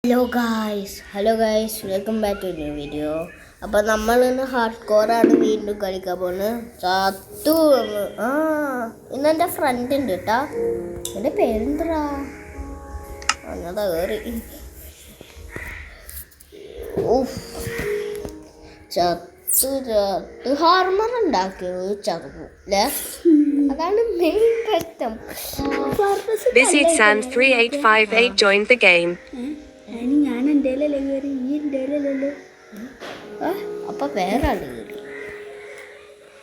Hello guys, welcome back to new video. അപ്പോൾ നമ്മൾ ഇന്ന് ഹാർഡ് കോറാണ് വീണ്ടും കളിക്കാൻ പോകുന്നത്. ചത്തു ഇന്നെൻ്റെ ഫ്രണ്ട് ഉണ്ട് കേട്ടാ. എൻ്റെ പേരെന്തരാ അങ്ങനത്തെ കയറി ചത്തു ഹാർമർ ഉണ്ടാക്കി ചത്തു അല്ലേ. അതാണ് മെയിൻ പ്രശ്നം. Visit Sand 3858 joined the game. ഞാൻ എൻ്റെ കയറി ഈ എൻ്റെ അപ്പൊ വേറെ ആള് കയറി.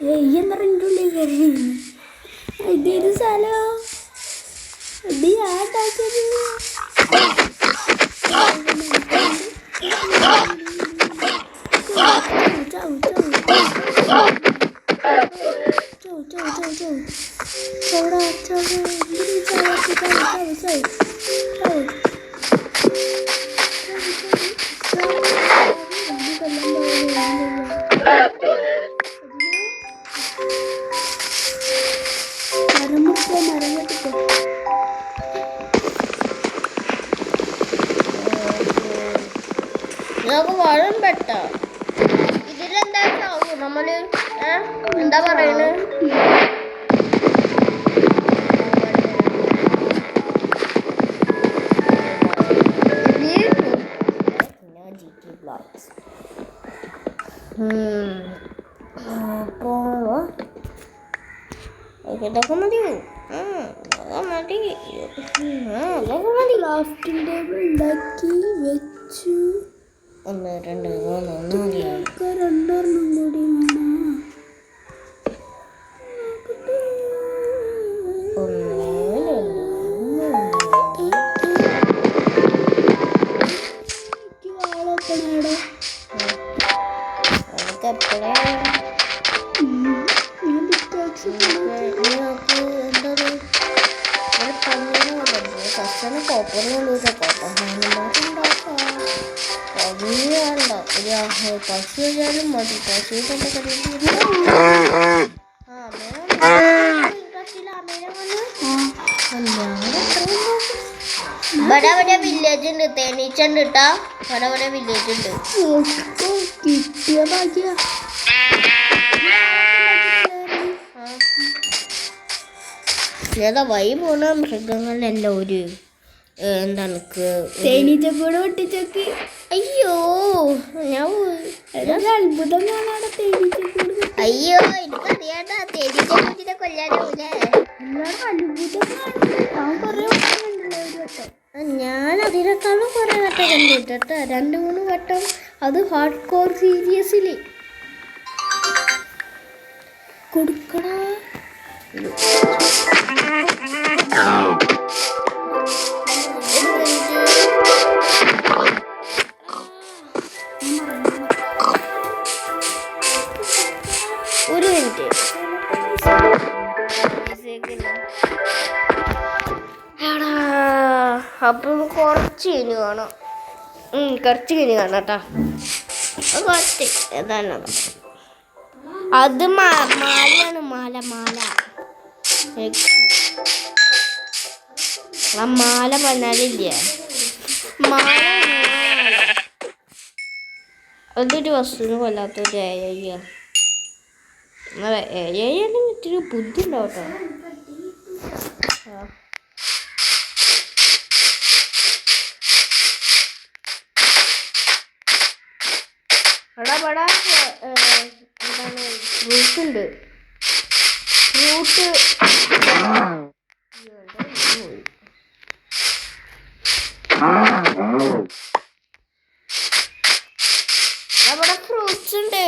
ഈ എന്താ എൻ്റെ ഉള്ളിൽ കയറി ഇതേത് സ്ഥലോ ഇത് നമുക്ക് വളം പെട്ടോ. ഇതിലെന്താ ചാവും നമ്മള് എന്താ പറയുന്നത്? ഇതൊക്കെ മതി. ക്രാഫ്റ്റിംഗ് ടേബിൾ ഉണ്ടാക്കി വെച്ചു. 1 2 3 4 രണ്ടെണ്ണം കൂടി പശു കഴിഞ്ഞാലും മതി. പശു ഇവിടെ വില്ലേജ് ഉണ്ട്. തേനീച്ചുണ്ട് കേട്ടാ. ഇവിടെ വില്ലേജ് ഉണ്ട്. കിട്ടിയ ഭാഗ്യ ഏതാ വഴി പോണ മൃഗങ്ങളെല്ലാം ഒരു എന്താണ് തേനീച്ചക്കൂടെ ഒട്ടിച്ചൊക്കെ. അയ്യോ ഞാൻ അത്ഭുതം കാണാതെ തേനീച്ചക്കൂട്. അയ്യോ എനിക്കറിയാട്ടാ തേനീച്ചക്കൂട്ടിനെ കൊല്ലാനാവൂലേ. ഞാൻ അതിനേക്കാളും കുറെ വട്ടം കണ്ടിട്ടാ. 2-3 വട്ടം. അത് ഹാർഡ് കോർ സീരീസിൽ കൊടുക്കടാ. ഒരു മിനിറ്റ്. അപ്പം കുറച്ച് കഴിഞ്ഞ് കാണാം. കുറച്ച് കഴിഞ്ഞ് കാണാം കേട്ടാ. കുറച്ച് ഏതാണ് അത് മാലയാണ്. മാല ആ മാല പറഞ്ഞാലില്ലേ. മാല അതൊരു വസ്തുവിന് കൊല്ലാത്തൊരു ഏരിയ. ഏരിയ ഇത്തിരി ബുദ്ധി ഉണ്ടാവും കേട്ടോ. എന്താണ് ഫ്രൂട്ട് ഉണ്ട്. ഫ്രൂട്ട് അവിടെ ഫ്രൂട്ട്സ് ഉണ്ട്.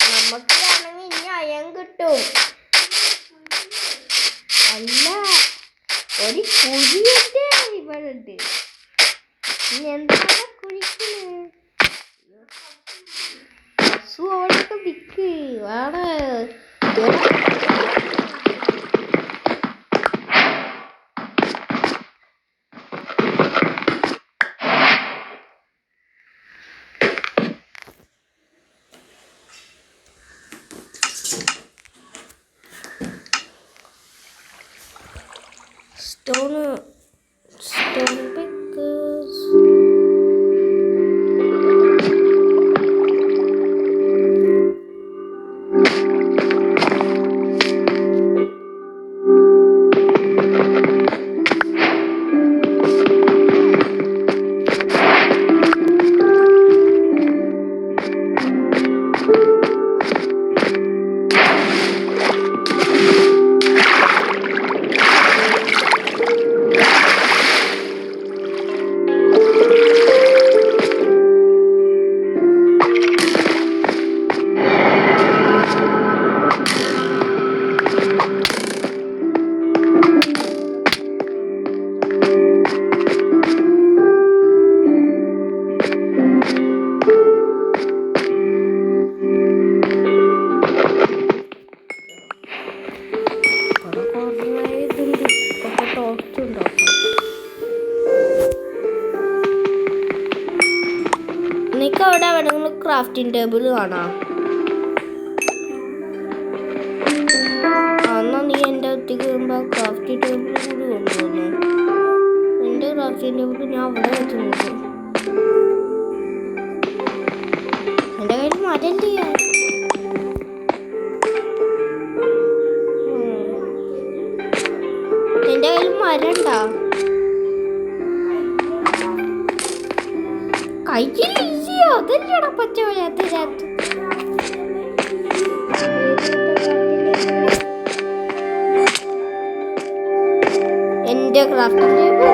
നമുക്ക് വേണമെങ്കിൽ ഇനി അയം കിട്ടും. അല്ല ഒരു കുഴിയുണ്ട് ഇവിടെ ഉണ്ട്. ഇനി എന്താണ് കുഴിക്കുന്നത്? പശുവോടൊക്കെ വിക്ക് വേണേ. Stone pickers. നിനക്ക് അവിടെ എവിടെയെങ്കിലും ക്രാഫ്റ്റിംഗ് ടേബിൾ കാണാം? എന്നാ നീ എൻ്റെ ഒറ്റയ്ക്ക് വരുമ്പോൾ ക്രാഫ്റ്റിംഗ് ടേബിൾ കൂടി കൊണ്ടുവന്നു. എൻ്റെ ക്രാഫ്റ്റിംഗ് ടേബിൾ ഞാൻ അവിടെ വെച്ച് നോക്കും. എൻ്റെ കയ്യിൽ മരല്ലേ? എൻ്റെ കയ്യിൽ മരണ്ടാ? കയ്യിലില്ലയോ? അതല്ലടാ പച്ച വരാത്തതിനകത്ത്. എൻ്റെ ക്രാഫ്റ്റിംഗ് ടേബിൾ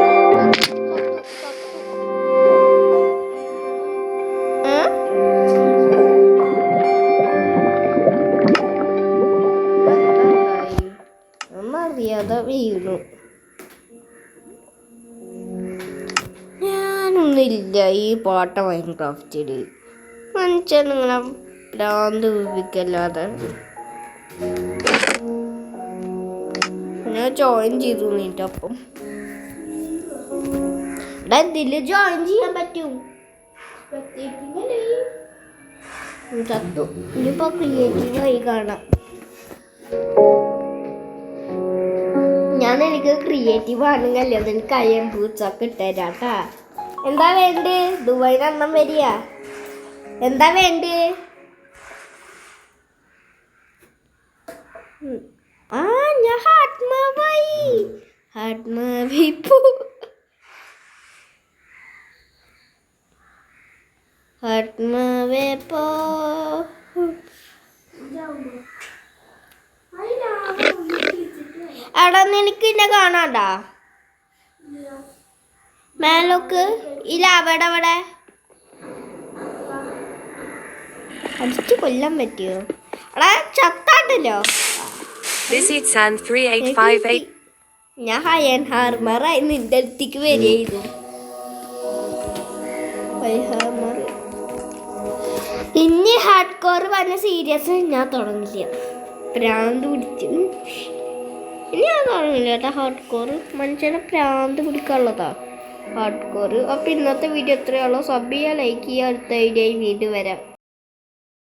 അറിയാതെ വീണു. ഞാനൊന്നുമില്ല ഈ പാട്ട മൈൻക്രാഫ്റ്റിൽ. മനുഷ്യനിങ്ങനെ ഭ്രാന്ത് പിടിപ്പിക്കല്ലാതെ. ഞാൻ ജോയിൻ ചെയ്തു നീട്ടപ്പം ഇതില് ജോയിൻ ചെയ്യാൻ പറ്റും. ചത്തു. ഇനിയിപ്പോ ക്രിയേറ്റീവായി കാണാം. എനിക്ക് ക്രിയേറ്റീവ് ആണെങ്കിലല്ലേ അതിന് കയ്യം പൂച്ചൊക്കെ ഇട്ടേരാട്ടാ. എന്താ വേണ്ടേ? ദുബായിന് അന്നം വരിക. എന്താ വേണ്ടേ? ഞാൻ ഹാട്ട്മാവായി. ഹാട്ട്മാവിപ്പോ ഹാട്ട്മാവേപ്പോ എടാ നിനക്ക് എന്നെ കാണാണ്ടാ? മേലോക്ക് ഇല്ല. അവിടെ അടിച്ചു കൊല്ലാൻ പറ്റിയോ? എടാ ചത്താട്ടല്ലോ. ഞാൻ ഹയൻ ഹാർമറായി നിന്റെ അടുത്തേക്ക് വരികയായിരുന്നു. ഇനി ഹാർഡ് കോർ പറഞ്ഞ സീരിയസ് ഞാൻ തുടങ്ങില്ല. പ്രാന്ത് പിടിച്ചു. ഇനി ഞാൻ തുടങ്ങില്ല കേട്ടോ. ഹാർഡ് കോർ മനുഷ്യനെ പ്രാന്ത് പിടിക്കാനുള്ളതാ ഹാർഡ് കോർ. അപ്പം ഇന്നത്തെ വീഡിയോ എത്രയുള്ളൂ? സബ് ചെയ്യുക, ലൈക്ക് ചെയ്യുക. അടുത്ത വീഡിയോയിൽ വീണ്ടും വരാം.